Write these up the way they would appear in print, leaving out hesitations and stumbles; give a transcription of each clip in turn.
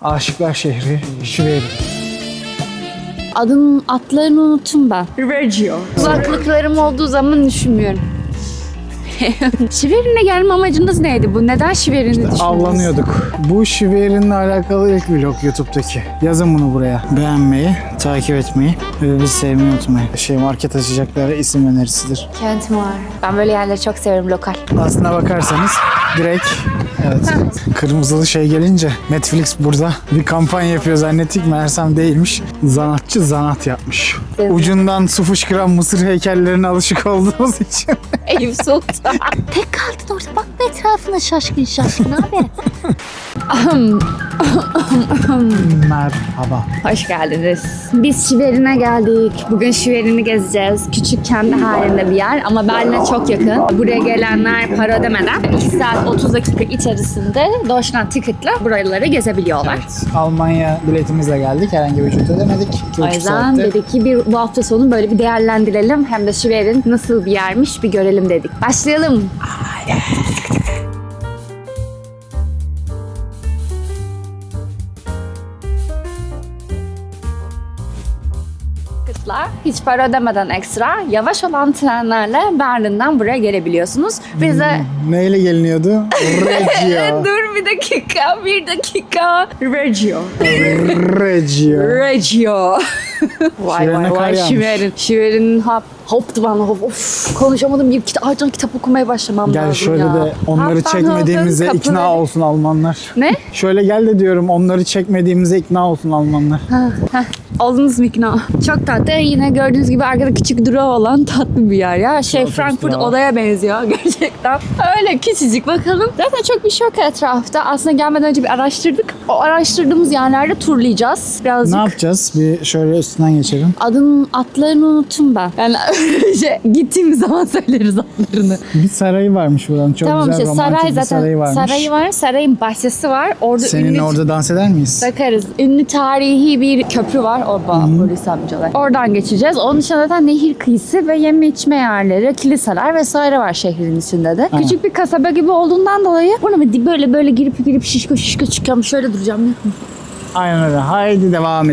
Aşıklar şehri Şiverin. Adlarını unuttum ben. Reggio. Kulaklıklarım olduğu zaman düşünmüyorum. Şiverin'e gelme amacınız neydi bu? Neden Şiverin'i düşündünüz? Avlanıyorduk. Bu Şiverin'le alakalı ilk vlog YouTube'daki. Yazın bunu buraya. Beğenmeyi, takip etmeyi ve bizi sevmeyi unutmayın. Market açacaklara isim önerisidir. Kentim var. Ben böyle yerleri çok severim, lokal. Aslına bakarsanız direkt evet. Kırmızılı şey gelince Netflix burada bir kampanya yapıyor zannettik. Meğersem değilmiş. Zanatçı zanat yapmış. Evet. Ucundan su fışkıran mısır heykellerine alışık olduğumuz için. Eyüp Sultan. Tek kaldın orada. Bakma etrafına şaşkın şaşkın abi. Merhaba. Hoş geldiniz. Biz Şiverin'e geldik. Bugün Şiverin'i gezeceğiz. Küçük kendi halinde bir yer ama Berlin'e çok yakın. Buraya gelenler para ödemeden 2 saat 30 dakika içerisinde Deutschland Ticket'la buraları gezebiliyorlar. Evet, Almanya biletimizle geldik. Herhangi bir ücret ödemedik. O yüzden dedik ki bu hafta sonu böyle bir değerlendirelim. Hem de Şiverin nasıl bir yermiş bir görelim dedik. Başlayalım. Hiç para ödemeden ekstra yavaş olan trenlerle Berlin'den buraya gelebiliyorsunuz. Bize neyle geliniyordu? Reggio. Dur bir dakika. Reggio. Reggio. Vay Şiverin'in konuşamadım. Bir kitap okumaya başlamam gel lazım şöyle ya. de onları çekmediğimize ikna olsun Almanlar. Ne? Şöyle gel de diyorum onları çekmediğimize ikna olsun Almanlar. Oldunuz mu ikna? Çok tatlı. Yine gördüğünüz gibi arkada küçük durağı olan tatlı bir yer ya. Frankfurt odaya benziyor gerçekten. Öyle küçücük bakalım. Zaten çok bir şey yok etrafta. Aslında gelmeden önce bir araştırdık. O araştırdığımız yerlerde turlayacağız. Birazcık. Ne yapacağız? Bir şöyle üstünden geçelim. Adlarını unuttum ben. Yani gittiğimiz zaman söyleriz adlarını. Bir sarayı varmış buradan. Çok tamam, güzel romantik bir sarayı varmış. Sarayı var. Sarayın bahçesi var. Orada seninle orada dans eder miyiz? Bakarız. Ünlü tarihi bir köprü var. Polis amcalar. Oradan geçeceğiz. Onun dışında zaten nehir kıyısı ve yeme içme yerleri, kiliseler vesaire var şehrin içinde de. Aha. Küçük bir kasaba gibi olduğundan dolayı bunu böyle girip şişko çıkıyorum. Şöyle duracağım. Aynen öyle. Haydi devam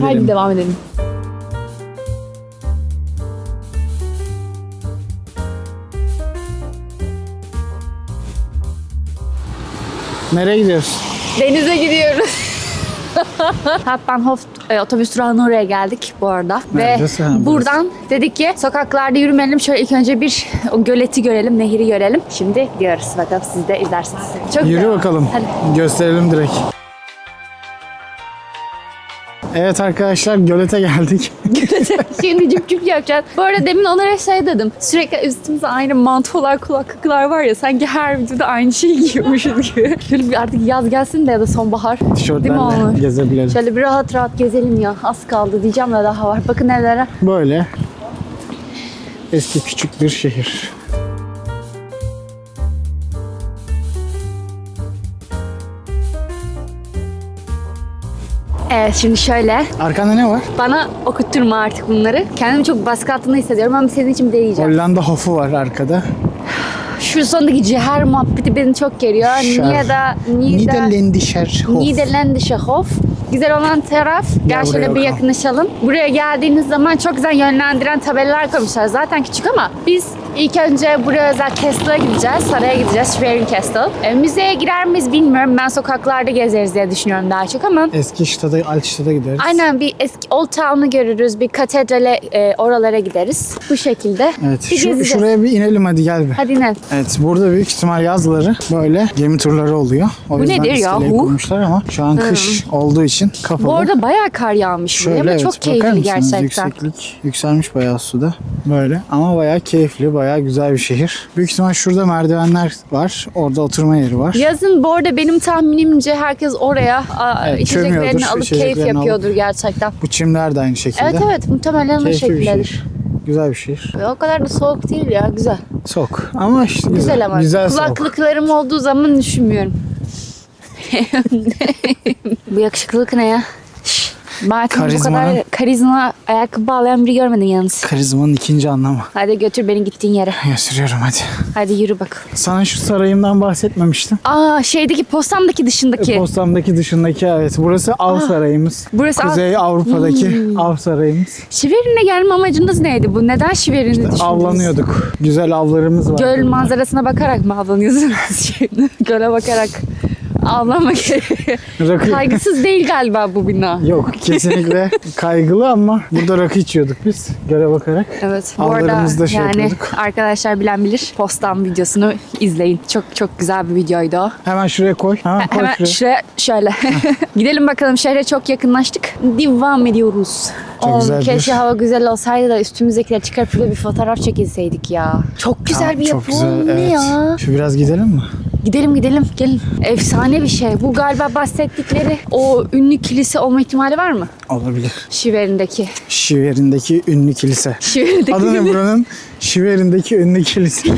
edelim. Nereye gidiyoruz? Denize gidiyoruz. Hauptbahnhof otobüs durağına oraya geldik bu arada. Neresi? Ve buradan dedik ki sokaklarda yürümeyelim. Şöyle ilk önce bir o göleti görelim, nehri görelim. Şimdi gidiyoruz. Bakalım siz de izlersiniz. Çok yürü güzel. Bakalım. Hadi. Gösterelim direkt. Evet arkadaşlar gölete geldik. Şimdi cüp yapacağız. Bu arada demin onlara dedim. Sürekli üstümüzde aynı mantolar, kulaklıklar var ya. Sanki her videoda aynı şeyi giyiyormuşuz gibi. Şöyle bir artık yaz gelsin de ya da sonbahar. Tişörtlerle gezebilelim. Şöyle bir rahat gezelim ya. Az kaldı diyeceğim de daha var. Bakın evlere. Böyle eski küçük bir şehir. Evet şimdi şöyle. Arkanda ne var? Bana okutturma artık bunları. Kendimi çok baskı altında hissediyorum ama senin için deneyeceğim. Hollanda Hof'u var arkada. Şu sondaki ciğer muhabbeti beni çok geriyor. Niederländischer Hof. Güzel olan taraf. Gel şöyle bir yakınlaşalım. Buraya geldiğiniz zaman çok güzel yönlendiren tabelalar koymuşlar. Zaten küçük ama biz ilk önce buraya özel Castle'a gideceğiz. Saraya gideceğiz. Schwerin Castle. Müzeye girer miyiz bilmiyorum. Ben sokaklarda gezeriz diye düşünüyorum daha çok ama. Eski Altstadt'a gideriz. Aynen bir eski Old Town'u görürüz. Bir katedrale oralara gideriz. Bu şekilde. Evet. Şuraya bir inelim hadi gel bir. Hadi inelim. Evet burada büyük ihtimal yazları böyle gemi turları oluyor. O bu nedir ya? Koymuşlar ama şu an kış olduğu için kapalı. Bu arada bayağı kar yağmış. Şöyle ama çok keyifli gerçekten. Yükseklik yükselmiş bayağı suda. Böyle ama bayağı keyifli, bayağı güzel bir şehir. Büyük ihtimal şurada merdivenler var. Orada oturma yeri var. Yazın bu arada benim tahminimce herkes oraya içeceklerini alıp keyif yapıyordur gerçekten. Bu çimler de aynı şekilde. Evet muhtemelen o şekildedir. Güzel bir şehir. O kadar da soğuk değil ya, güzel. Soğuk ama işte güzel. Ama. Güzel kulaklıklarım olduğu zaman düşünmüyorum. Bu yakışıklılık ne ya? Ben bu kadar karizma ayakkabı bağlayan biri görmedim yalnız. Karizmanın ikinci anlamı. Hadi götür beni gittiğin yere. Götürüyorum hadi. Hadi yürü bak. Sana şu sarayımdan bahsetmemiştim. Şeydeki postamdaki dışındaki. Postamdaki dışındaki evet. Burası Av Sarayımız. Burası Kuzey Avrupa'daki Av Sarayımız. Şiverin'e gelme amacınız neydi bu? Neden Şiverin'i düşündünüz? Avlanıyorduk. Güzel avlarımız var. Göl manzarasına bakarak mı avlanıyorsunuz? Göle bakarak avlanma gerekiyor. Kaygısız değil galiba bu bina. Yok kesinlikle kaygılı ama burada rakı içiyorduk biz göle bakarak. Evet. Bu arada Avlarımızda yapıyorduk. Arkadaşlar bilen bilir. Postam videosunu izleyin. Çok çok güzel bir videoydu o. Hemen şuraya koy. Hemen şuraya şöyle. Gidelim bakalım, şehre çok yakınlaştık. Devam ediyoruz. Güzel Keşke hava güzel olsaydı da üstümüzdekileri çıkarıp şöyle bir fotoğraf çekilseydik ya. Çok güzel bir çok yapı. güzel, Ne evet. ya? Şu biraz gidelim mi? Gidelim gelin. Efsane bir şey. Bu galiba bahsettikleri o ünlü kilise olma ihtimali var mı? Olabilir. Şiverin'deki. Şiverin'deki ünlü kilise. Şiverin'deki. Adı ne buranın? Şiverin'deki ünlü kilise.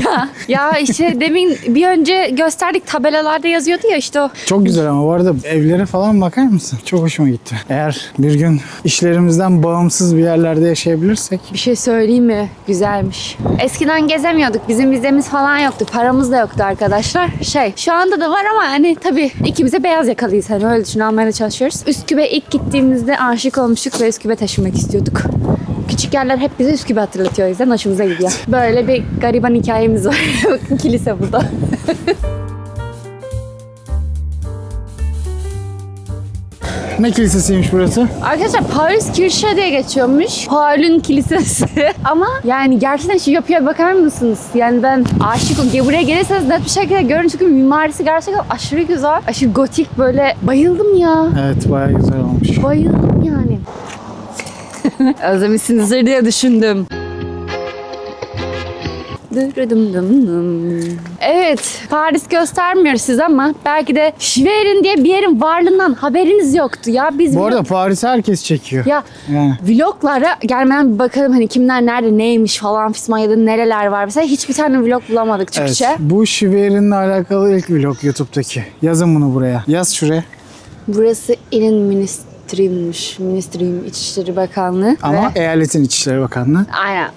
Ya işte demin bir önce gösterdik, tabelalarda yazıyordu ya işte o. Çok güzel ama bu arada evlere falan bakar mısın? Çok hoşuma gitti. Eğer bir gün işlerimizden bağımsız bir yerlerde yaşayabilirsek. Bir şey söyleyeyim mi? Güzelmiş. Eskiden gezemiyorduk. Bizim vizemiz falan yoktu. Paramız da yoktu arkadaşlar. Şu anda da var ama hani tabii ikimiz de beyaz yakalıyız. Hani öyle düşün, almaya çalışıyoruz. Üsküp'e ilk gittiğimizde aşık olmuştuk ve Üsküp'e taşınmak istiyorduk. Küçük yerler hep bize Üsküp'ü hatırlatıyor. O yüzden hoşumuza gidiyor. Böyle bir gariban hikayemiz var. Bakın kilise burada. Ne kilisesiymiş burası? Arkadaşlar Paris Kirche diye geçiyormuş. Paul'un kilisesi. Ama yani gerçekten şu yapıya bakar mısınız? Yani ben aşık oldum. Buraya gelirseniz net bir şekilde görün çünkü mimarisi gerçekten aşırı güzel. Aşırı gotik böyle. Bayıldım ya. Evet bayağı güzel olmuş. Bayıldım yani. Özlemişsinizdir diye düşündüm. Evet, Paris göstermiyor siz ama belki de Schwerin diye bir yerin varlığından haberiniz yoktu ya. Biz Bu arada Paris'i herkes çekiyor. ya Yani. vloglara gelmeden bir bakalım hani kimler nerede neymiş falan fisman ya da nereler var. Mesela hiçbir tane vlog bulamadık Türkçe. Evet, bu Schwerin'le alakalı ilk vlog YouTube'daki. Yazın bunu buraya. Yaz şuraya. Burası İlin Ministry'miş. Ministry'm İçişleri Bakanlığı. Ama eyaletin İçişleri Bakanlığı. Aynen.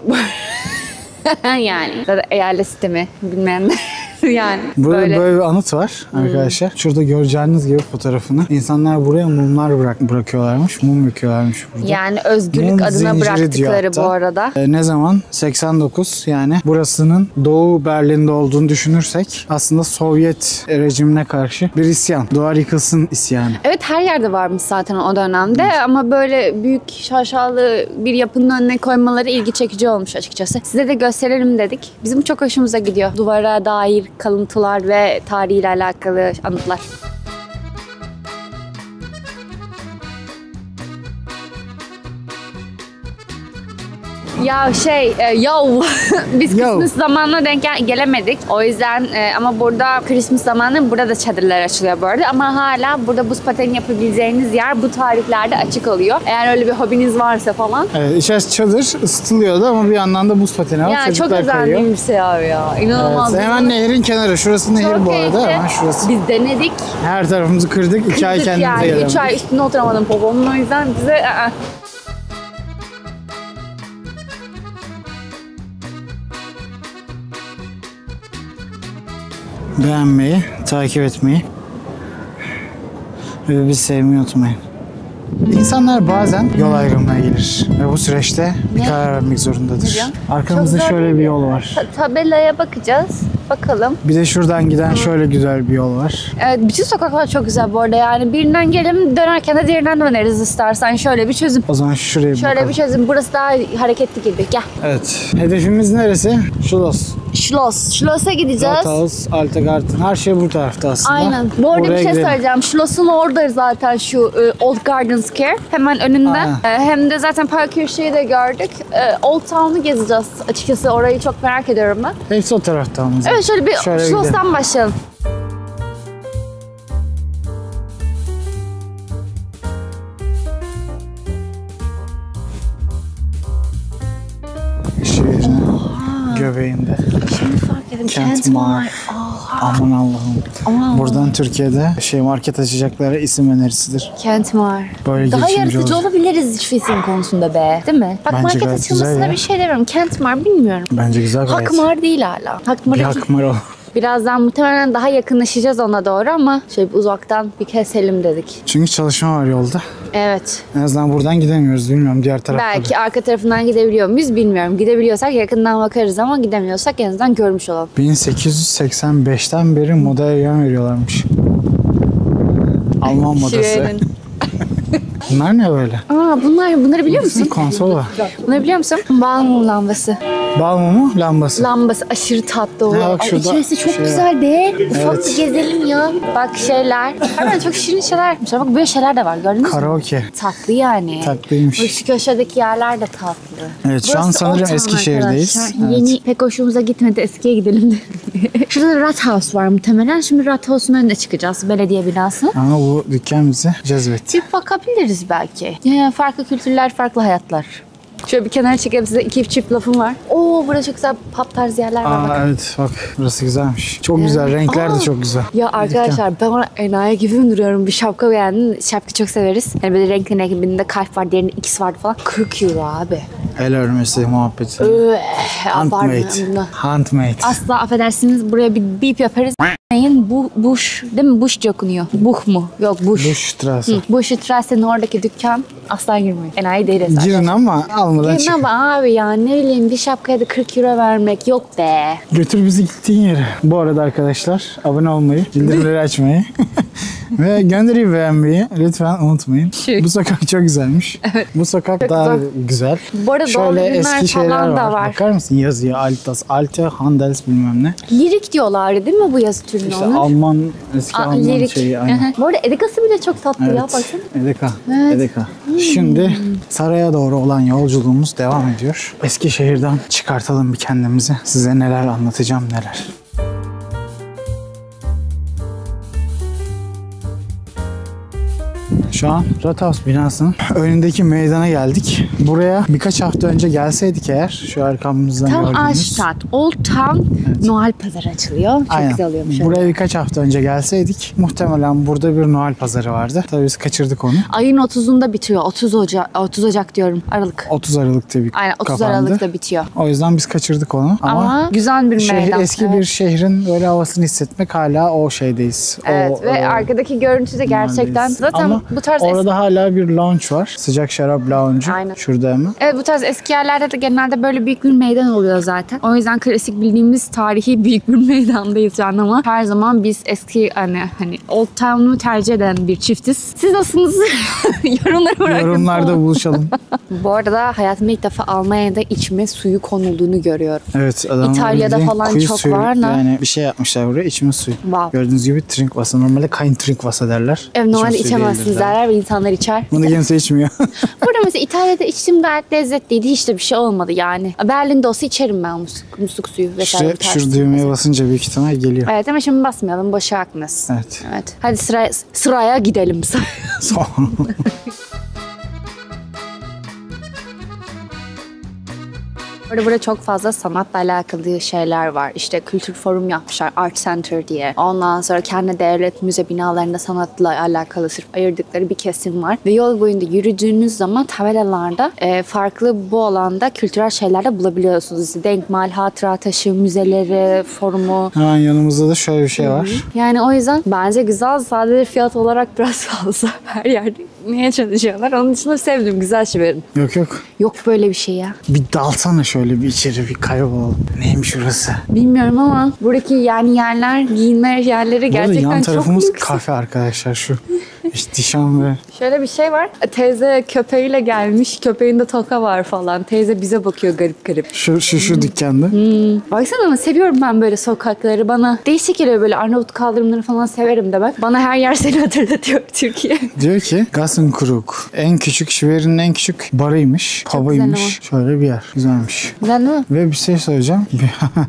Yani. Zaten eyalet sistemi bilmeyenler. Yani Burada böyle. böyle bir anıt var arkadaşlar. Şurada göreceğiniz gibi fotoğrafını. İnsanlar buraya mumlar bırakıyorlarmış. Mum yakıyorlarmış burada. Yani özgürlük Mum adına zinciri diyor bıraktıkları hatta. bu arada. Ne zaman? 89 yani burasının Doğu Berlin'de olduğunu düşünürsek aslında Sovyet rejimine karşı bir isyan. Duvar yıkılsın isyanı. Evet, her yerde varmış zaten o dönemde ama böyle büyük şaşalı bir yapının önüne koymaları ilgi çekici olmuş açıkçası. Size de gösterelim dedik. Bizim çok hoşumuza gidiyor. Duvara dair kalıntılar ve tarihiyle alakalı anıtlar. Ya biz Christmas zamanına denk gelemedik. O yüzden ama burada Christmas zamanı burada da çadırlar açılıyor bu arada. Ama hala burada buz pateni yapabileceğiniz yer bu tarihlerde açık oluyor. Eğer öyle bir hobiniz varsa falan. Evet, içerisi çadır ısıtılıyordu ama bir yandan da buz pateni var. Ya çok Çocuklar kayıyor. özendiğim bir şey abi ya. İnanılmaz. Evet, hemen nehrin kenarı. Şurası nehir Çok bu arada. keyifli. Ama şurası. Biz denedik. Her tarafımızı kırdık. 2 ay kendimize yani. gelemedik. 3 ay üstüne oturamadım popomun. O yüzden bize Beğenmeyi, takip etmeyi ve bizi sevmeyi unutmayın. İnsanlar bazen yol ayrımına gelir ve bu süreçte bir karar vermek zorundadır. Arkamızda Çok şöyle zor bir yol var. tabelaya bakacağız. Bakalım. Bir de şuradan giden şöyle güzel bir yol var. Evet, bütün sokaklar çok güzel bu arada yani. Birinden gelelim, dönerken de diğerinden döneriz istersen. Şöyle bir çözüm. O zaman şuraya Şöyle bakalım. bir çözüm. Burası daha hareketli gibi. Gel. Evet. Hedefimiz neresi? Şulos. Schloss'a gideceğiz. Rathaus, Altegarten. Her şey bu tarafta aslında. Aynen. Bu arada Oraya bir şey gidelim. söyleyeceğim. Schloss'un orada zaten şu Old Garden Square. Hemen önünde. Aynen. Hem de zaten Parkirche'yi de gördük. Old Town'u gezeceğiz. Açıkçası orayı çok merak ediyorum ben. Hepsi o tarafta ama. Evet, şöyle bir Schloss'tan başlayalım. Şehrin göbeğinde. Şimdi fark ettim. Kent Mar. Aman Allah'ım. Aman Buradan Türkiye'de market açacaklara isim önerisidir. Kent var. Böyle Daha girişimci yaratıcı olacak. olabiliriz isim konusunda be. Değil mi? Bak Bence market gayet güzel açılmasına ya. bir şey demiyorum. Kent var bilmiyorum. Bence güzel gayet. Hakmar değil hala. Hakmar Bir Hakmar ol. birazdan muhtemelen daha yakınlaşacağız ona doğru ama uzaktan bir keselim dedik. Çünkü çalışma var yolda. Evet. En azından buradan gidemiyoruz. Bilmiyorum diğer tarafta. Belki arka tarafından gidebiliyor muyuz bilmiyorum. Gidebiliyorsak yakından bakarız ama gidemiyorsak en azından görmüş olalım. 1885'ten beri modaya yön veriyorlarmış. Alman modası. Şivenin. Bunlar ne böyle? Bunları biliyor musun? Konsol var. Bunları biliyor musun? Balmum lambası. Bal mumu lambası. Lambası aşırı tatlı oluyor. Ha, bak Ay, şurada içerisi çok şey güzel be. Ufak Evet. bir gezelim ya. Bak şeyler. Hemen çok şirin şeyler yapmışlar. Bak böyle şeyler de var gördünüz mü? Karaoke. Tatlı yani. Tatlıymış. Bak şu köşedeki yerler de tatlı. Evet şu an Burası sanırım Old Town Eskişehir'deyiz. arkadaşlar. Evet. Yeni pek hoşumuza gitmedi. Eskiye gidelim de. Şurada Rathaus var muhtemelen. Şimdi Rathhaus'un önüne çıkacağız. Belediye binası. Ama bu dükkan bizi cezbetti. Bir bakabiliriz belki. Yani farklı kültürler, farklı hayatlar. Şöyle bir kenara çekeyim size iki çift lafım var. Oo burada çok güzel pub tarzı yerler var. Bakın. Evet bak burası güzelmiş. Çok güzel. Renkler de çok güzel. Ya arkadaşlar ben ona enayi gibi mi duruyorum? Bir şapka beğendim. Şapka çok severiz. Yani böyle renkli renkli birinde kalp var, diğerinde X vardı falan. 40 euro abi. El örmesi muhabbeti. Abartmıyorum Handmade. buna. Handmade. Asla affedersiniz buraya bir bip yaparız. Bu Bush değil mi? Bush okunuyor. Buh mu? Yok Bush. Bushstrasse. Bush Strasse'nin oradaki dükkan asla girmeyin. Enayi değiliz. Girin ama almadan çık. Ama abi ya ne bileyim bir şapkaya da 40 euro vermek yok be. Götür bizi gittiğin yere. Bu arada arkadaşlar abone olmayı, bildirimleri açmayı ve gönderiyi beğenmeyi lütfen unutmayın. Bu sokak çok güzelmiş. Evet. Bu sokak daha güzel. Bu arada Şöyle doğum günler eski şeyler falan da var. var. Bakar mısın yazıyor Altas, Alte, Handels bilmem ne. Lirik diyorlardı değil mi bu yazı türünü İşte onun? Alman, eski Alman Lirik. şeyi. Aynen. Bu arada Edekası bile çok tatlı ya Evet. baksana. Edeka. Evet. Edeka. Şimdi saraya doğru olan yolculuğumuz devam ediyor. Eskişehir'den çıkartalım bir kendimizi. Size neler anlatacağım neler. Şu an Rathaus binasının önündeki meydana geldik. Buraya birkaç hafta önce gelseydik eğer şu arkamızdan Tam gördüğünüz. Arstadt, Old Town, Noel Pazarı açılıyor. Çok Aynen. güzel oluyormuş. Buraya birkaç hafta önce gelseydik muhtemelen burada bir Noel pazarı vardı. Tabii biz kaçırdık onu. Ayın 30'unda bitiyor. 30 Ocak diyorum. Aralık. 30 Aralık'ta bir Aynen 30 kapandı. Aralık'ta bitiyor. O yüzden biz kaçırdık onu. Ama güzel bir meydan. Eski bir şehrin böyle havasını hissetmek hala o şeydeyiz. Evet o, ve arkadaki görüntü de gerçekten mahalledeyiz. zaten Ama bu tarz orada hala bir lounge var. Sıcak şarap lounge'u. Aynen. Şurada hemen. Evet bu tarz eski yerlerde de genelde böyle büyük bir meydan oluyor zaten. O yüzden klasik bildiğimiz tarihi büyük bir meydandayız şu an ama her zaman biz eski hani Old Town'u tercih eden bir çiftiz. Siz nasılsınız? Yorumlara bırakın. Yorumlarda buluşalım. Bu arada hayatımda ilk defa Almanya'da içme suyu konulduğunu görüyorum. Evet. Adamlar İtalya'da bildiğin falan kuyu çok suyu, var da. Yani bir şey yapmışlar buraya içme suyu. Wow. Gördüğünüz gibi Trinkwasser. Normalde kein Trinkwasser derler. Evet, İçme normalde suyu içemezsiniz değildir derler ve insanlar içer. Bunu kimse içmiyor. Burada mesela İtalya'da içtim gayet lezzetliydi. Hiç de bir şey olmadı yani. Berlin'de olsa içerim ben musluk suyu vesaire. İşte şu düğmeye basınca büyük ihtimal geliyor. Evet ama şimdi basmayalım. Boşa aklınız. Evet. Evet. Hadi sıraya gidelim. Son. Burada çok fazla sanatla alakalı şeyler var. İşte kültür forum yapmışlar. Art Center diye. Ondan sonra kendi devlet müze binalarında sanatla alakalı sırf ayırdıkları bir kesim var. Ve yol boyunda yürüdüğünüz zaman tabelalarda farklı bu alanda kültürel şeyler de bulabiliyorsunuz. İşte denkmal, hatıra taşı, müzeleri, forumu. Hemen yanımızda da şöyle bir şey var. Yani o yüzden bence güzel. Sadece fiyat olarak biraz fazla. Her yerde niye çalışıyorlar. Onun dışında sevdim. Güzel şey verin. Yok yok. Yok böyle bir şey ya. Bir dalsana şöyle bir içeri bir kaybolalım. Neymiş orası? Bilmiyorum ama buradaki yani yerler, giyinme yerleri Burada gerçekten yan çok tarafımız lüks. kafe arkadaşlar şu. İhtişam ve Şöyle bir şey var. Teyze köpeğiyle gelmiş. Köpeğinde toka var falan. Teyze bize bakıyor garip garip. şu dükkanda. Baksana ama seviyorum ben böyle sokakları. Bana değişik geliyor böyle Arnavut kaldırımları falan severim de bak. Bana her yer seni hatırlatıyor Türkiye. Diyor ki Gassenkrug. En küçük Şiver'in en küçük barıymış. güzel Pub'ıymış. Şöyle bir yer. Güzelmiş. Güzel değil mi? Ve bir şey söyleyeceğim.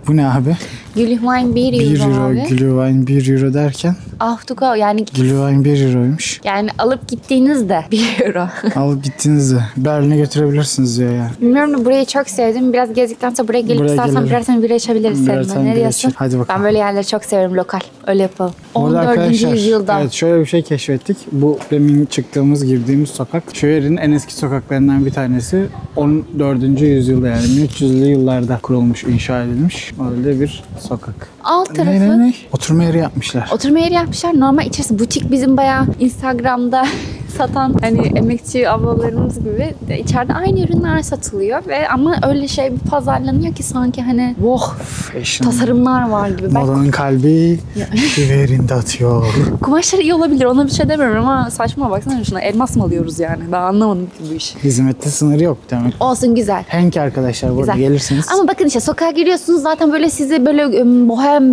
Bu ne abi? Glühwein 1 1 euro euro, abi. Glühwein 1 euro derken Ah to go yani Glühwein 1 euroymuş. yani alıp gittiğinizde 1 euro. Alıp gittiğinizde Berlin'e götürebilirsiniz diyor yani. Bilmiyorum da burayı çok sevdim. Biraz gezdikten sonra buraya gelip Buraya istersen gelelim. birer tane bira içebiliriz Birer seninle. tane Ne bira diyorsun? içelim. Hadi bakalım. Ben böyle yerleri çok severim lokal. Öyle yapalım. Burada 14. arkadaşlar, yüzyılda. evet şöyle bir şey keşfettik. Bu demin çıktığımız, girdiğimiz sokak şehrin en eski sokaklarından bir tanesi. 14. yüzyılda yani 1300'lü yıllarda kurulmuş, inşa edilmiş. Öyle bir sokak. Alt tarafı Oturma yeri yapmışlar. oturma yeri yapmışlar. Normal içerisi butik bizim bayağı Instagram'da satan hani emekçi ablalarımız gibi de içeride aynı ürünler satılıyor ve ama öyle şey bir pazarlanıyor ki sanki hani Fashion. tasarımlar var gibi. Ben Modanın kalbi şiverinde atıyor. kumaşları iyi olabilir ona bir şey demiyorum ama saçma baksana şuna elmas mı alıyoruz yani ben anlamadım ki bu işi. Hizmette sınırı yok demek. Olsun güzel. Henk arkadaşlar burada Güzel. gelirsiniz. Ama bakın işte sokağa giriyorsunuz zaten böyle sizi böyle bohem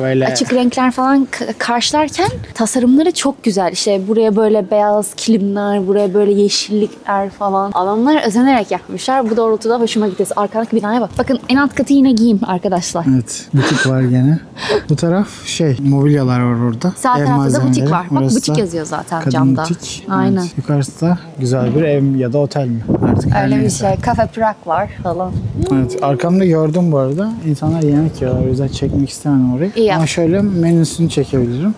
Öyle açık renkler falan karşılarken tasarımları çok güzel. İşte buraya böyle beyaz kilimler, buraya böyle yeşillikler falan. Adamlar özenerek yapmışlar. Bu doğrultuda hoşuma gitti. Arkadaki binaya bak. Bakın en alt katı yine giyim arkadaşlar. Evet, butik var gene. Bu taraf mobilyalar var orada. Sağ Ev tarafta da malzemeleri. butik var. Bak Orası butik da yazıyor zaten kadın camda. butik. Aynen. Evet, yukarısı da güzel bir ev ya da otel mi artık her Öyle bir neyse. şey. Cafe Prag var falan. Evet, arkamda gördüm bu arada. İnsanlar yemek yiyorlar. O yüzden çekmek istemedim orayı. İyi Ama yap. şöyle menüsünü çekebilirim.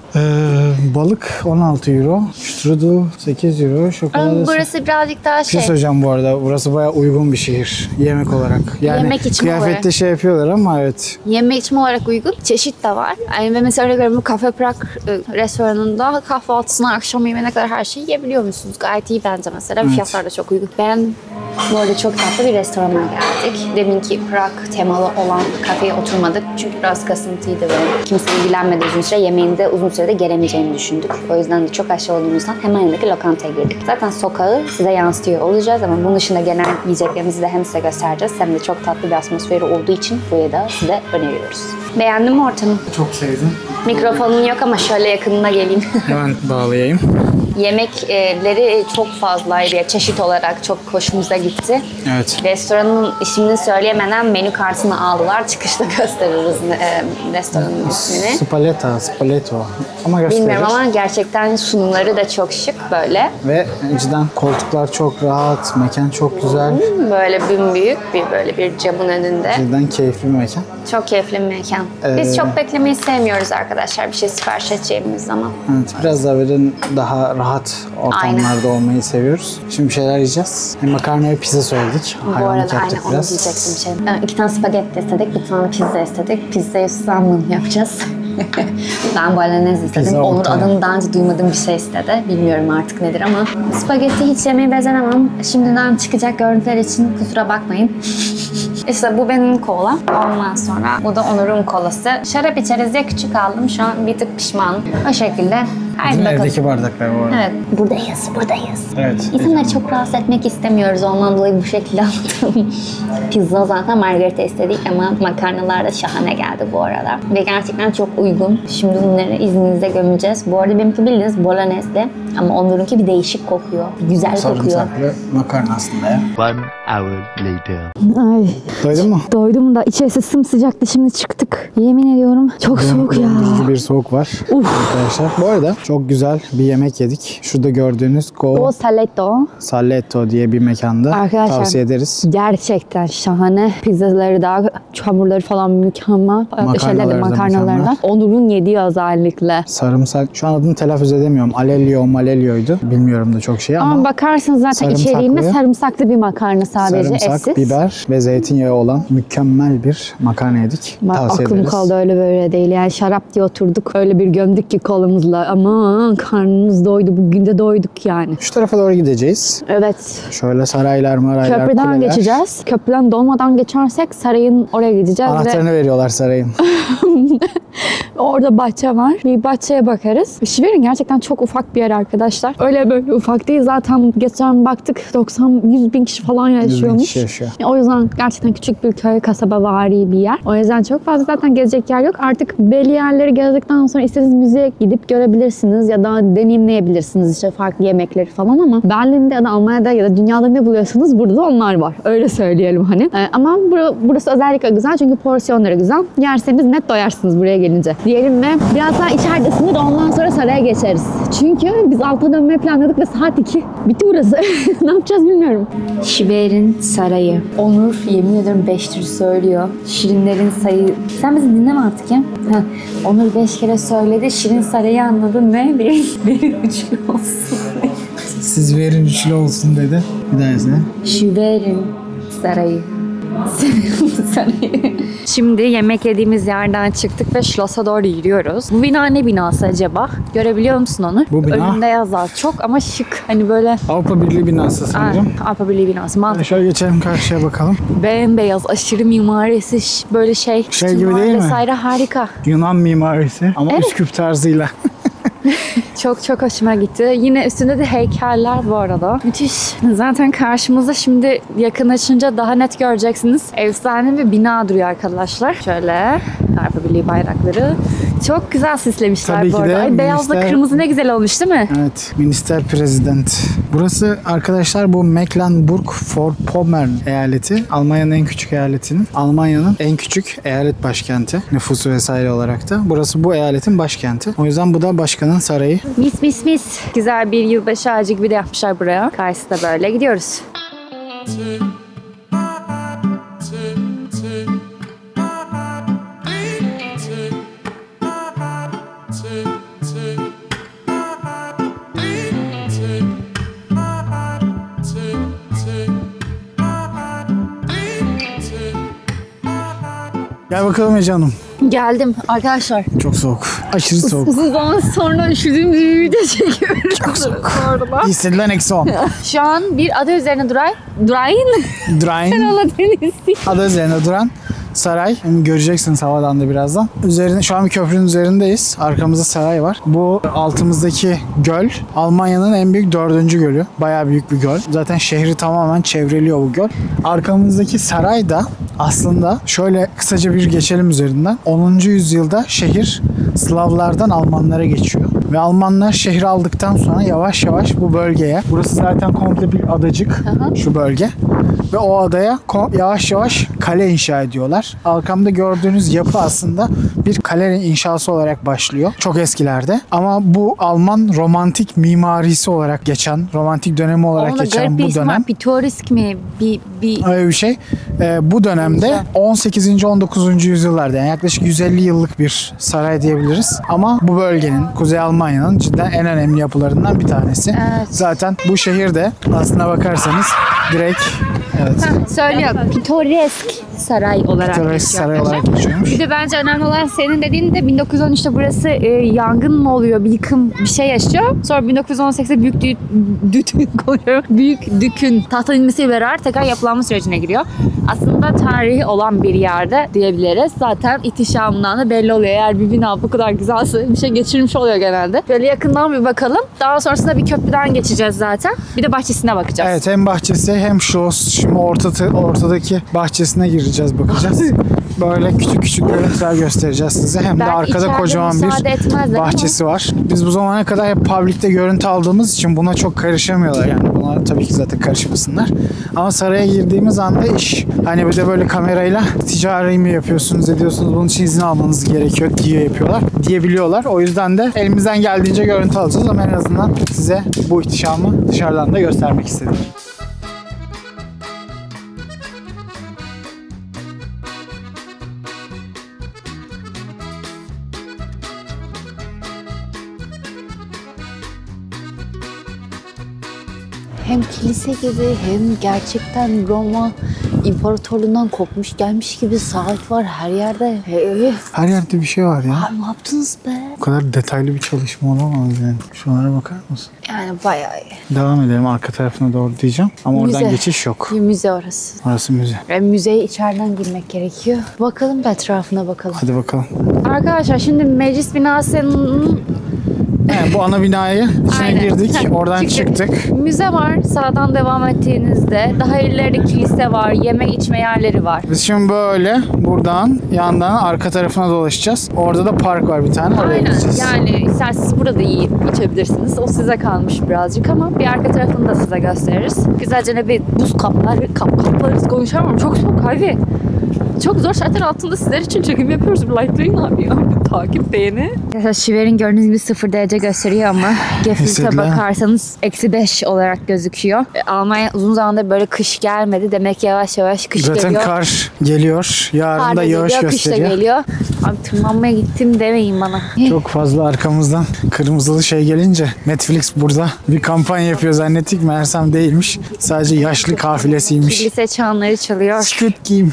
Balık 16 euro. Strudel 8 euro. Şokolade. Burası birazcık daha Bir şey şey. söyleyeceğim bu arada. Burası bayağı uygun bir şehir. Yemek olarak. Yani Yemek içme kıyafette olarak. şey yapıyorlar ama evet. Yeme içme olarak uygun. Çeşit de var. Yani ve mesela örnek veriyorum bu Cafe Prag restoranında kahvaltısına, akşam yemeğine kadar her şeyi yiyebiliyor musunuz? Gayet iyi bence mesela. Evet. Fiyatlar da çok uygun. Ben bu arada çok tatlı bir restorana geldik. Deminki Prag temalı olan kafeye oturmadık. Çünkü biraz kasıntıydı ve kimse ilgilenmedi uzun süre. Yemeğini de uzun sürede gelemeyeceğini düşündük. O yüzden de çok aşağı olduğumuzdan hemen yanındaki lokantaya girdik. Zaten sokağı size yansıtıyor olacağız ama bunun dışında genel yiyeceklerimizi de hem size göstereceğiz hem de çok tatlı bir atmosferi olduğu için burayı da size öneriyoruz. Beğendin mi ortamı? Çok sevdim. Mikrofonun yok ama şöyle yakınına geleyim. Hemen bağlayayım. Yemekleri çok fazlaydı. Çeşit olarak çok hoşumuza gitti. Evet. Restoranın ismini söyleyemeden menü kartını aldılar. Çıkışta gösteririz restoranın ismini. Spaleto. Ama gösteririz. Bilmiyorum ama gerçekten sunumları da çok şık böyle. Ve önceden koltuklar çok rahat, mekan çok güzel. Böyle büyük bir camın önünde. Cidden keyifli bir mekan. Çok keyifli bir mekan. Biz çok beklemeyi sevmiyoruz arkadaşlar bir şey sipariş edeceğimiz zaman. Evet, biraz daha böyle daha rahat ortamlarda olmayı seviyoruz. Şimdi bir şeyler yiyeceğiz. Makarna ve pizza söyledik. Bu Hayvanlık arada aynen yaptık onu biraz. diyecektim şey. 2 tane spagetti istedik, bir tane pizza istedik. Pizzayı İstanbul yapacağız. Ben bolognese istedim. Pizza Onur ortaya. adını daha önce duymadığım bir şey istedi. Bilmiyorum artık nedir ama. Spagetti hiç yemeyi beceremem. Şimdiden çıkacak görüntüler için kusura bakmayın. İşte bu benim kola. Ondan sonra bu da Onur'un kolası. Şarap içeriz diye küçük aldım. Şu an bir tık pişmanım. O şekilde. Haydi Bizim bakalım. evdeki bardaklar bu arada. Evet. Buradayız. Evet. İnsanları çok rahatsız etmek istemiyoruz. Ondan dolayı bu şekilde anlattım. Pizza zaten margarita istedik ama makarnalar da şahane geldi bu arada. Ve gerçekten çok uygun. Şimdi bunları izninizle gömeceğiz. Bu arada benimki bildiğiniz bolognese ama Onur'unki bir değişik kokuyor. Bir güzel kokuyor. Sarımsaklı makarna aslında ya. 1 hour later. Ay, Doydun mu? doydum da içerisi sımsıcaktı. Şimdi çıktık. Yemin ediyorum çok soğuk ya. Bilgi bir soğuk var arkadaşlar. Bu arada çok güzel bir yemek yedik. Şurada gördüğünüz O Saletto. Saletto diye bir mekanda Arkadaşlar, tavsiye ederiz. Gerçekten şahane. Pizzaları da, hamurları falan mükemmel. Makarnaları da Makarnalardan. mükemmel. Onur'un yediği özellikle. Sarımsak, şu an adını telaffuz edemiyorum. Malelio'ydu. Bilmiyorum da çok şey Ama ama bakarsınız zaten içeriğinde sarımsaklı bir makarna sadece sarımsak, etsiz. biber ve zeytinyağı olan mükemmel bir makarna yedik. Bak, Tavsiye aklım ederiz. kaldı öyle böyle değil. Yani şarap diye oturduk. Öyle bir gömdük ki kolumuzla. Aman karnımız doydu. Bugün de doyduk yani. Şu tarafa doğru gideceğiz. Evet. Şöyle saraylar, Köprüden kuleler. geçeceğiz. Köprüden dolmadan geçersek sarayın oraya gideceğiz. Anahtarını veriyorlar sarayın. Orada bahçe var. Bir bahçeye bakarız. Şiverin gerçekten çok ufak bir yer arkadaşlar. Öyle böyle ufak değil. Zaten geçen baktık 90-100 bin kişi falan 100 bin yaşıyormuş. kişi yaşıyor. O yüzden gerçekten küçük bir köy, kasaba vari bir yer. O yüzden çok fazla zaten gezecek yer yok. Artık belli yerleri gezdikten sonra istediğiniz müzeye gidip görebilirsiniz ya da deneyimleyebilirsiniz işte farklı yemekleri falan ama Berlin'de ya da Almanya'da ya da dünyada ne buluyorsunuz burada da onlar var. Öyle söyleyelim hani. Ama burası özellikle güzel çünkü porsiyonları güzel. Yerseniz net doyarsınız buraya gelince. Diyelim ve biraz daha içeride ısınır ondan sonra saraya geçeriz. Çünkü biz alta dönmeyi planladık ve saat 2. Bitti burası. Ne yapacağız bilmiyorum. Şiver'in sarayı. Onur yemin ederim 5'tir söylüyor. Şirinlerin sayı... Sen bizi dinleme artık ya. Onur 5 kere söyledi. Şirin sarayı anladın ne? Benim üçlü olsun. Siz verin üçlü olsun dedi. Bir tanesine. Şiver'in sarayı. Şimdi yemek yediğimiz yerden çıktık ve Schloss'a doğru yürüyoruz. Bu bina ne binası acaba? Görebiliyor musun onu? Bu bina? Önünde yazar. Çok ama şık. Hani böyle... Avrupa Birliği binası sanırım. Avrupa Birliği binası. Şöyle geçelim karşıya bakalım. Bembeyaz, aşırı mimarisi, böyle şey gibi değil mi? vesaire harika. Yunan mimarisi ama Üsküp tarzıyla. Çok çok hoşuma gitti. Yine üstünde de heykeller bu arada. Müthiş. Zaten karşımızda şimdi yakınlaşınca daha net göreceksiniz. Efsane bir bina duruyor arkadaşlar. Şöyle Avrupa Birliği bayrakları. Çok güzel süslemişler Tabii bu ki arada. de Ay, beyazla minister- kırmızı ne güzel olmuş değil mi? Evet, Minister Prezident. Burası arkadaşlar bu Mecklenburg-Vorpommern eyaleti. Almanya'nın en küçük eyaletinin, Almanya'nın en küçük eyalet başkenti. Nüfusu vesaire olarak da. Burası bu eyaletin başkenti. O yüzden bu da başkanın sarayı. Mis mis mis. Güzel bir yılbaşı ağacı gibi de yapmışlar buraya. Karşısında böyle gidiyoruz. Gel bakalım canım. Geldim arkadaşlar. Çok soğuk. Aşırı soğuk. Uzun zaman sonra üşüdüğümüz bir video çekiyoruz. Çok soğuk. Hissedilen -10. Şu an bir ada üzerine durayın. Ada üzerine duran saray. Göreceksiniz havadan da birazdan. Şu an bir köprünün üzerindeyiz. Arkamızda saray var. Bu altımızdaki göl Almanya'nın en büyük 4. gölü. Bayağı büyük bir göl. Zaten şehri tamamen çevreliyor bu göl. Arkamızdaki saray da aslında şöyle kısaca bir geçelim üzerinden. 10. yüzyılda şehir Slavlardan Almanlara geçiyor. Ve Almanlar şehri aldıktan sonra yavaş yavaş bu bölgeye, burası zaten komple bir adacık, şu bölge. Ve o adaya yavaş yavaş kale inşa ediyorlar. Arkamda gördüğünüz yapı aslında bir kale inşası olarak başlıyor. Çok eskilerde. Ama bu Alman romantik mimarisi olarak geçen, romantik dönemi olarak geçen bu dönem. Pittoresk mi? Öyle bir şey. Bu dönemde 18. 19. yüzyıllarda yani yaklaşık 150 yıllık bir saray diyebiliriz. Ama bu bölgenin, Kuzey Almanya'nın cidden en önemli yapılarından bir tanesi. Evet. Zaten bu şehirde aslına bakarsanız direkt Söylüyor. Pittoresk saray olarak Pittoresk geçiyor. saray olarak geçiyormuş. Bir de bence önemli olan senin dediğin de 1913'te burası yangın mı oluyor? Bir yıkım bir şey yaşıyor. Sonra 1918'de Büyük Dük'ün tahta inmesiyle beraber tekrar yapılanma sürecine giriyor. Aslında tarihi olan bir yerde diyebiliriz. Zaten ihtişamından da belli oluyor. Eğer bir bina bu kadar güzelse bir şey geçirmiş oluyor genelde. Böyle yakından bir bakalım. Daha sonrasında bir köprüden geçeceğiz zaten. Bir de bahçesine bakacağız. Evet, hem bahçesi hem Schloss. Şimdi ortadaki bahçesine gireceğiz, bakacağız. Böyle küçük küçük görüntüler göstereceğiz size. Hem de Belki arkada içeride kocaman müsaade bir etmezler bahçesi var. Biz bu zamana kadar hep public'te görüntü aldığımız için buna çok karışamıyorlar. Yani buna tabii ki zaten karışmasınlar. Ama saraya girdiğimiz anda iş hani bir de böyle kamerayla ticari mi yapıyorsunuz, ediyorsunuz, bunun için izin almanız gerekiyor diyebiliyorlar. O yüzden de elimizden geldiğince görüntü alacağız ama en azından size bu ihtişamı dışarıdan da göstermek istedim. Hem kilise gibi hem gerçekten Roma İmparatorluğundan kopmuş gelmiş gibi saat var her yerde. Her yerde bir şey var ya. Ne yaptınız be? Bu kadar detaylı bir çalışma olamaz yani. Şunlara bakar mısın? Yani bayağı iyi. Devam edelim arka tarafına doğru diyeceğim. Ama Müze. oradan geçiş yok. Bir müze orası. Orası müze. Müzeye içeriden girmek gerekiyor. Bakalım da etrafına bakalım. Hadi bakalım. Arkadaşlar şimdi meclis binasının Yani bu ana binayı içine Aynen. girdik. Oradan çıktık. Müze var. Sağdan devam ettiğinizde. Daha ileride kilise var. Yeme içme yerleri var. Biz şimdi böyle buradan yandan arka tarafına dolaşacağız. Orada da park var bir tane. Oraya Aynen. gideceğiz. Yani isterseniz burada yiyip içebilirsiniz. O size kalmış birazcık ama bir arka tarafını da size gösteririz. Güzelce ne bir buz kaplarız konuşamam. Çok soğuk abi. Çok zor şartlar altında sizler için çekim yapıyoruz. Bir likelayın abi ya. Bir takip, beğeni. Mesela Şiver'in gördüğünüz gibi 0 derece gösteriyor ama Gefilt'e Hissedilen. bakarsanız -5 olarak gözüküyor. Almanya uzun zamandır böyle kış gelmedi. Demek yavaş yavaş kış Zaten geliyor. kar geliyor. Yarın Kar da da yağış geliyor, kış da gösteriyor. geliyor. Abi tırmanmaya gittim demeyin bana. Çok fazla arkamızdan kırmızılı şey gelince Netflix burada bir kampanya yapıyor zannettik. Meğersem değilmiş. Sadece yaşlı kafilesiymiş. Kilise çanları çalıyor. Squid Game.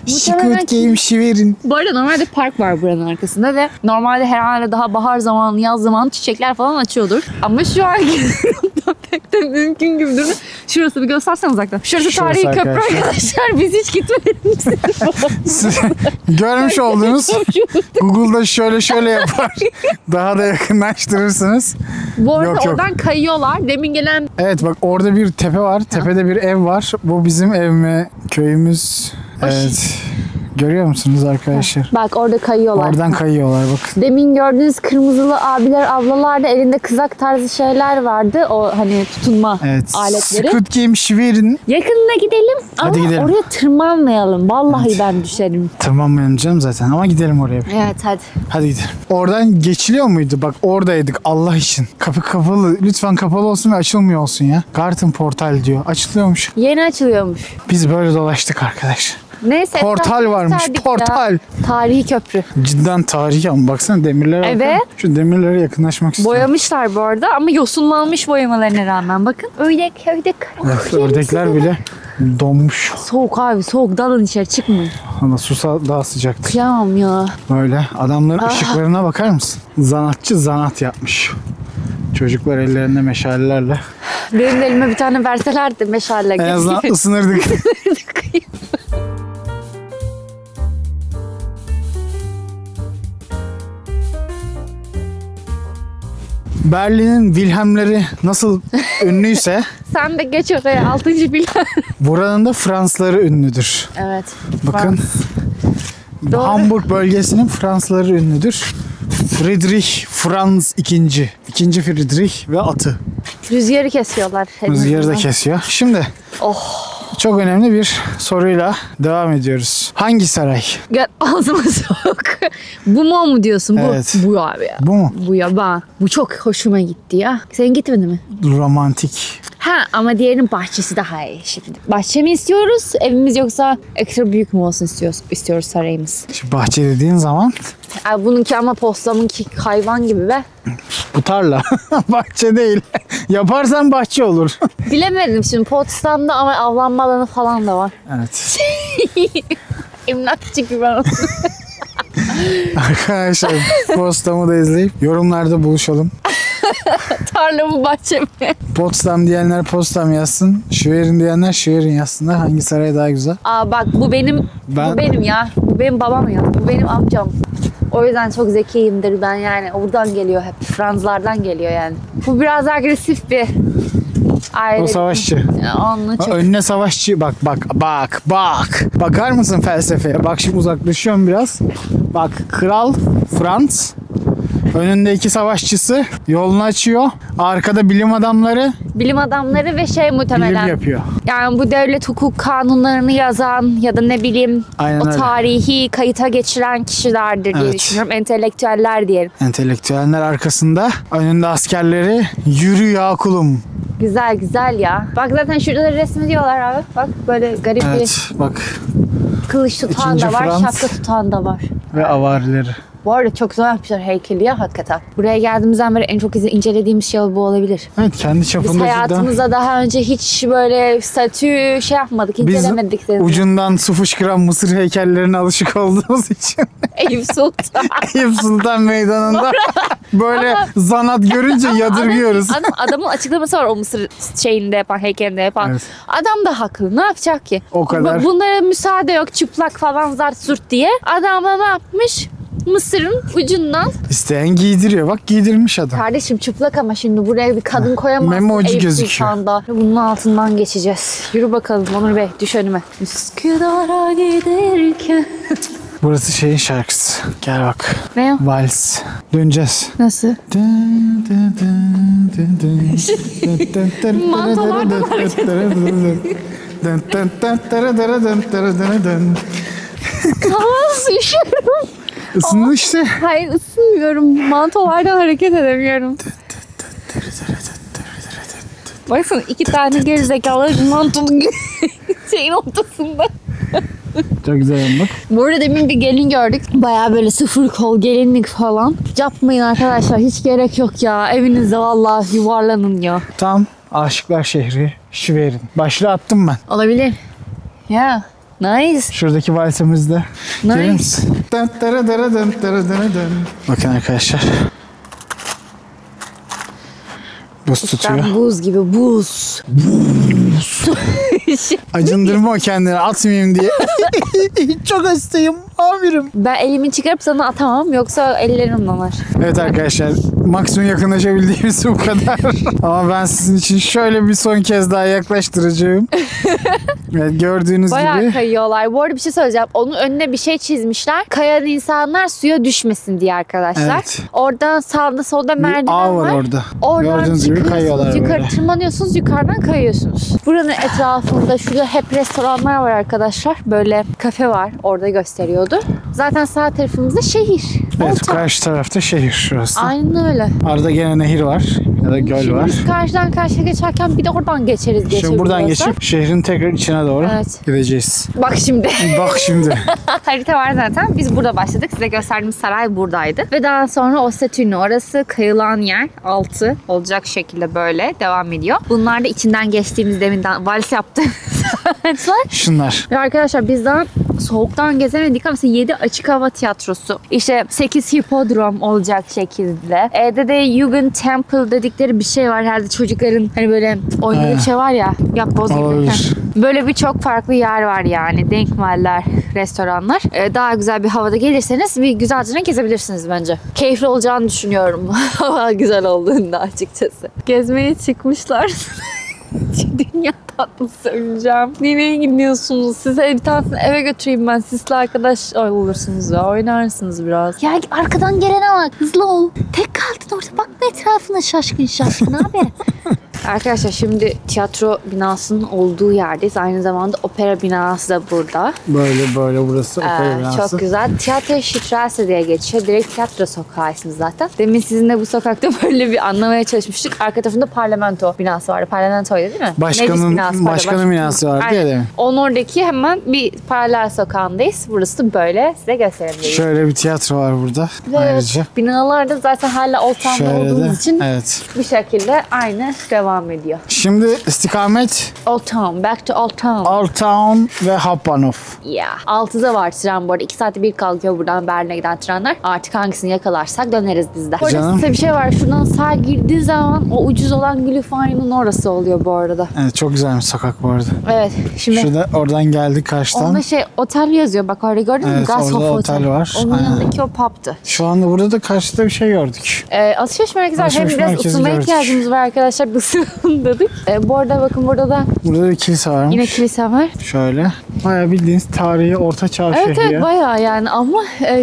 Muhtemelen Squid Game şiverin. Bu arada normalde park var buranın arkasında ve normalde herhalde daha bahar zamanı, yaz zamanı çiçekler falan açıyordur. Ama şu an pek de mümkün gibi durmuyor. Şurası bir göstersen uzaktan. Şurası tarihi köprü arkadaşlar. arkadaşlar. Biz hiç gitmedik. Siz görmüş olduğunuz Google'da şöyle yapar. Daha da yakınlaştırırsınız. Bu arada Yok, yok. oradan kayıyorlar. Demin gelen Evet bak orada bir tepe var. Tepede bir ev var. Bu bizim ev mi? Köyümüz. Evet. Görüyor musunuz arkadaşlar? bak orada kayıyorlar. Oradan kayıyorlar bakın. Demin gördüğünüz kırmızılı abiler, ablalar da elinde kızak tarzı şeyler vardı. O hani tutunma Evet. aletleri. Squid Game şiverin. Yakınına gidelim Hadi ama gidelim. oraya tırmanmayalım. Vallahi ben düşerim. Tırmanmayalım canım zaten ama gidelim oraya. Evet hadi. Hadi gidelim. Oradan geçiliyor muydu? Bak oradaydık Allah için. Kapı kapalı. Lütfen kapalı olsun ve açılmıyor olsun ya. Garden Portal diyor. Açılıyormuş. Yeni açılıyormuş. Biz böyle dolaştık arkadaş. Neyse. Portal etrafını varmış. gösterdik Portal. ya. Tarihi köprü. Cidden tarihi ama baksana demirlere bakın. Evet. Şu demirlere yakınlaşmak istiyorum. Boyamışlar bu arada ama yosunlanmış boyamalarına rağmen. Bakın öyle köyde Evet, ördekler bile donmuş. soğuk abi soğuk, dalın içeri çıkmayın. Ama su daha sıcaktı. Kıyamam ya. Böyle adamların ışıklarına bakar mısın? Zanatçı zanat yapmış. Çocuklar ellerinde meşalelerle. Benim de elime bir tane verselerdi meşale. En azından ısınırdık. Berlin'in Wilhelmleri nasıl ünlüyse Sen de geç oraya 6. bilen. buranın da Fransları ünlüdür. Evet. Bakın Doğru. Hamburg bölgesinin Fransları ünlüdür. Friedrich Franz II. İkinci Friedrich ve atı. Rüzgarı kesiyorlar. Rüzgarı da kesiyor. Şimdi çok önemli bir soruyla devam ediyoruz. Hangi saray? Gel ağzıma sok. Bu mu diyorsun? Bu. Evet. Bu abi ya. Bu mu? Bu ya ben. Bu çok hoşuma gitti ya. Senin gitmedi mi? Romantik. Ha ama diğerinin bahçesi daha iyi şimdi. Bahçe mi istiyoruz? Evimiz yoksa ekstra büyük mü olsun istiyoruz sarayımız. Şimdi bahçe dediğin zaman Ay bununki ama postamınki hayvan gibi be. bu tarla. Bahçe değil. Yaparsan bahçe olur. Bilemedim şimdi Potsdam'da ama avlanma alanı falan da var. Evet. Emlakçı gibi ben. Arkadaşlar postamı da izleyip yorumlarda buluşalım. Tarla mı bahçe mi? Potsdam diyenler Potsdam yazsın. Schwerin diyenler Schwerin yazsınlar. Hangi saray daha güzel? Aa bak bu benim bu benim ya. Bu benim babam ya. Bu benim amcam. O yüzden çok zekiyimdir ben yani. Oradan geliyor hep. Fransızlardan geliyor yani. Bu biraz agresif bir aile. O savaşçı. Onunla çok. Önüne savaşçı bak. Bakar mısın felsefeye? Bak şimdi uzaklaşıyorum biraz. Bak Kral Franz. Önünde iki savaşçısı yolunu açıyor. Arkada bilim adamları Bilim adamları ve şey muhtemelen. bilim yapıyor. Yani bu devlet hukuk kanunlarını yazan ya da ne bileyim Aynen o öyle. tarihi kayıta geçiren kişilerdir diye Evet. düşünüyorum. Entelektüeller diyelim. Entelektüeller arkasında. Önünde askerleri. Yürü ya kulum. Güzel güzel ya. Bak zaten şurada da resmediyorlar abi. Bak böyle garip Evet bak. bir kılıç tutan İkinci da var, Frans. şapka tutan da var. Ve avarileri. Bu arada çok güzel yapmışlar heykeli ya hakikaten. Buraya geldiğimizden beri en çok incelediğimiz şey bu olabilir. Evet kendi Biz çapında cidden. hayatımızda daha önce hiç böyle statü şey yapmadık, Biz incelemedik. ucundan su fışkıran Mısır heykellerine alışık olduğumuz için Eyüp Sultan. Eyüp Sultan Meydanı'nda böyle zanat görünce yadırgıyoruz. Adamın açıklaması var o Mısır şeyinde yapan, heykelinde yapan. Evet. Adam da haklı. Ne yapacak ki? O kadar. Bunlara müsaade yok. Çıplak falan zart zurt diye. Adam da ne yapmış? mısırın ucundan. İsteyen giydiriyor. Bak giydirmiş adam. Kardeşim çıplak ama şimdi buraya bir kadın koyamazsın. Memo ucu Eyüp gözüküyor. Sultan'da. Bunun altından geçeceğiz. Yürü bakalım Onur Bey, düş önüme. Üsküdar'a giderken. Burası şeyin şarkısı. Gel bak. Ne o? Vals. Döneceğiz. Nasıl? Mantolardan hareket Tamam, üşüyorum. Isındı işte. Hayır, ısınmıyorum. Mantolardan hareket edemiyorum. Baksana 2 tane gerizekalı mantolu şeyin ortasında. Çok güzel bak. Bu arada demin bir gelin gördük. Bayağı böyle 0 kol gelinlik falan. Yapmayın arkadaşlar, hiç gerek yok ya. Evinizde vallahi yuvarlanın ya. Tam Aşıklar Şehri Şiverin. Başlığı attım ben. Olabilir. Ya. Nice. Şuradaki valsimizde. Nice. Gelir misin? Bakın arkadaşlar. Buz tutuyor. Ben buz gibi buz. Acındırma o kendini, atmayayım diye. Çok hastayım amirim. Ben elimi çıkarıp sana atamam, yoksa ellerim donar. Evet arkadaşlar, maksimum yakınlaşabildiğimiz bu kadar. Ama ben sizin için şöyle bir son kez daha yaklaştıracağım. Evet, gördüğünüz Bayağı gibi. kayıyorlar. Bu arada bir şey söyleyeceğim. Onun önüne bir şey çizmişler. Kayan insanlar suya düşmesin diye arkadaşlar. Evet. Oradan sağda solda Bir merdiven ağ var. var orada. Oradan Gördüğünüz gibi kayıyorlar çıkıyorsunuz, yukarı böyle. tırmanıyorsunuz, yukarıdan kayıyorsunuz. Buranın etrafında şurada hep restoranlar var arkadaşlar. Böyle kafe var, orada gösteriyordu. Zaten sağ tarafımızda şehir. Evet, Orta. karşı tarafta şehir şurası. Aynen öyle. Arada gene nehir var ya da göl Şimdi var. biz karşıdan karşıya geçerken bir de oradan geçeriz diye Şimdi buradan söylüyorsa. geçip şehrin tekrar içine doğru Evet. gideceğiz. Bak şimdi. Bak şimdi. Harita var zaten. Biz burada başladık. Size gösterdiğim saray buradaydı. Ve daha sonra Ossetünü, orası kayılan yer. Altı olacak şekilde böyle devam ediyor. Bunlar da içinden geçtiğimiz deminden vals yaptığımız araçlar. Şunlar. Ve arkadaşlar biz daha soğuktan gezemedik ama mesela 7 açık hava tiyatrosu. İşte 8 hipodrom olacak şekilde. Evde de Jugend Temple dedikleri bir şey var herhalde, çocukların hani böyle oynadığı bir şey var ya. Yap boz gibi. Olabilir. Böyle birçok farklı yer var yani. Denkmaller, restoranlar. Daha güzel bir havada gelirseniz bir güzelce gezebilirsiniz bence. Keyifli olacağını düşünüyorum. Hava güzel olduğunda açıkçası. Gezmeye çıkmışlar. Dünya tatlısı öleceğim. Nereye gidiyorsunuz? Size bir tanesini eve götüreyim ben. Sizle arkadaş olursunuz ya. Oynarsınız biraz. Ya arkadan gelene bak. Hızlı ol. Tek kaldın orada. Bakma etrafına şaşkın şaşkın abi. Arkadaşlar şimdi tiyatro binasının olduğu yerdeyiz. Aynı zamanda opera binası da burada. Böyle burası opera binası. Çok güzel. Tiyatro Straße diye geçiyor. Direkt tiyatro sokağısınız zaten. Demin sizinle bu sokakta böyle bir anlamaya çalışmıştık. Arka tarafında parlamento binası vardı. Parlamentoydu değil mi? Başkanın binası vardı ya demin. Onun oradaki hemen bir paralel sokağındayız. Burası da böyle. Size göstereyim. Şöyle bir tiyatro var burada Ve ayrıca. binalarda zaten hala Old Town'da Şöyle de, olduğumuz için evet. bir şekilde aynı devam ediyor. Şimdi istikamet Old Town. Back to Old Town. Old Town ve Hapanhof. Yeah. 6'da var tren bu arada. 2 saatte bir kalkıyor buradan Berlin'e giden trenler. Artık hangisini yakalarsak döneriz biz de. Bu arada Canım. size bir şey var. Şuradan sağa girdiği zaman o ucuz olan Glühwein'in orası oluyor bu arada. Evet, çok güzelmiş sokak bu arada. Evet. Şimdi Şurada oradan geldik karşıdan. onda otel yazıyor. Bak orada gördün mü? Evet, Gasthof orada otel var. Onun Aynen. yanındaki o pub'tı. Şu anda burada da karşıda bir şey gördük. Alışveriş merkezi var. Hem Alışveriş biraz merkezi ısınmaya gördük. ihtiyacımız var arkadaşlar. Bir ısınalım dedik. Bu arada bakın burada da Burada bir kilise varmış. yine kilise var. Şöyle. Bayağı bildiğiniz tarihi orta çağ Evet şehri. evet bayağı yani ama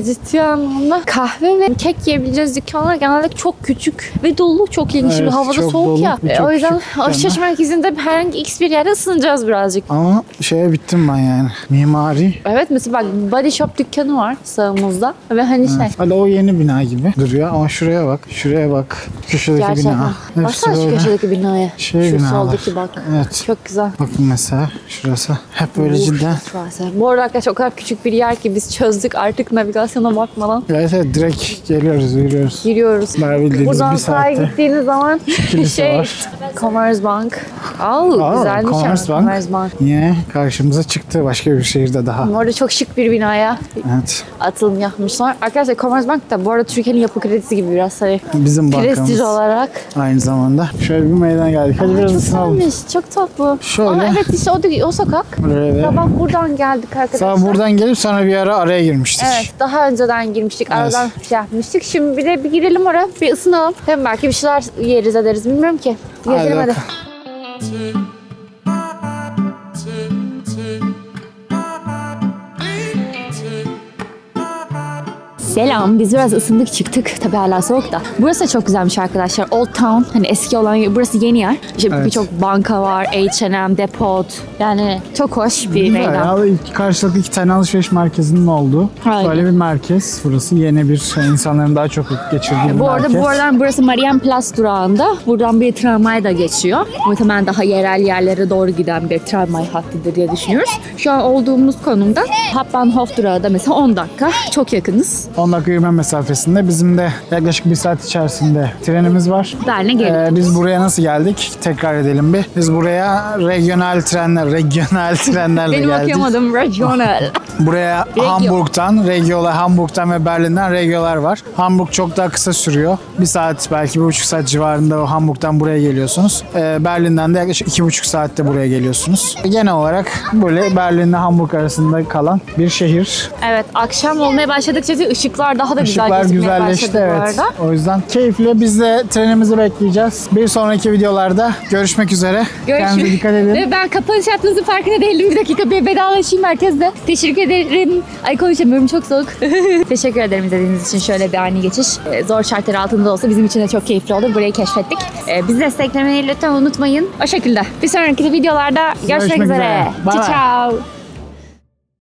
ciddi anlamda kahve ve kek yiyebileceğiz dükkanlar genelde çok küçük ve dolu, çok ilginç. Şimdi Evet, havada çok soğuk dolu ya. ve çok O yüzden küçük alışveriş dükkanlar. merkezinde herhangi x bir yerde ısınacağız birazcık. Ama şeye bittim ben yani. Mimari. Evet mesela bak Body Shop dükkanı var sağımızda ve hani şey. Hadi o yeni bina gibi duruyor ama şuraya bak. Şuraya bak. Köşedeki Gerçekten. bina. Hepsi Baksana şu böyle. köşedeki binaya. Şey şu binalar. soldaki bak. Evet. Çok güzel. Bakın mesela şurası. Hep böyle cidden. Bu arada arkadaşlar o kadar küçük bir yer ki biz çözdük artık navigasyona bakmadan Evet evet direkt geliyoruz, yürüyoruz. giriyoruz. Bayağı bildiğiniz Buradan bir sağa saatte. gittiğiniz zaman kilise şey var. Commerzbank. Güzelmiş. Commerzbank. Commerzbank. Yine karşımıza çıktı başka bir şehirde daha. Orada çok şık bir binaya Evet. atılım yapmışlar. Arkadaşlar Commerzbank da bu arada Türkiye'nin yapı kredisi gibi biraz hani Bizim bankamız. prestij olarak. Aynı zamanda. Şöyle bir meydana geldik. Hadi biraz Çok ısınalım. güzelmiş, çok tatlı. Şöyle. Evet işte o sokak. Buraya da- Sabah buradan geldik arkadaşlar. Sabah buradan gelip sonra bir ara araya girmiştik. Evet, daha önceden girmiştik. Evet. Aradan şey yapmıştık. Şimdi bir girelim oraya, bir ısınalım. Hem belki bir şeyler yeriz ederiz. Bilmiyorum ki. Gezelim hadi. bakalım. Selam. Biz biraz ısındık çıktık. Tabii hala soğuk da. Burası da çok güzelmiş arkadaşlar. Old Town. Hani eski olan burası yeni yer. İşte Evet. birçok banka var. H&M, Depot. Yani çok hoş bir Güzel meydan. ya. Karşılıklı 2 tane alışveriş merkezinin olduğu Aynen. böyle bir merkez. Burası yeni bir insanların daha çok geçirdiği bir Bu merkez. arada buradan burası Marienplatz durağında. Buradan bir tramvay da geçiyor. Muhtemelen daha yerel yerlere doğru giden bir tramvay hattıdır diye düşünüyoruz. Şu an olduğumuz konumda Hauptbahnhof durağı da mesela 10 dakika. Çok yakınız. 10 dakika yürüme mesafesinde. Bizim de yaklaşık 1 saat içerisinde trenimiz var. Berlin'e geldik. Biz buraya nasıl geldik? Tekrar edelim bir. Biz buraya regional trenlerle Benim geldik. okuyamadım. Regional. Buraya Regio. Hamburg'dan ve Berlin'den regiolar var. Hamburg çok daha kısa sürüyor. 1 saat belki 1,5 saat civarında o Hamburg'dan buraya geliyorsunuz. Berlin'den de yaklaşık 2,5 saatte buraya geliyorsunuz. Genel olarak böyle Berlin'le Hamburg arasında kalan bir şehir. Evet, akşam olmaya başladıkça ışıklar daha da güzel Işıklar gözükmeye güzelleşti, başladı bu evet. arada. O yüzden keyifli. Biz de trenimizi bekleyeceğiz. Bir sonraki videolarda görüşmek üzere. Kendinize dikkat edin. Ve ben kapanış yaptığınızın farkında değilim. Bir dakika bir vedalaşayım merkezde. Teşekkür ederim. Ay konuşamıyorum, çok soğuk. Teşekkür ederim izlediğiniz için. Şöyle bir ani geçiş. Zor şartlar altında olsa bizim için de çok keyifli oldu. Burayı keşfettik. Bizi desteklemeyi lütfen unutmayın. O şekilde. Bir sonraki videolarda görüşmek üzere. Bye bye. Ciao.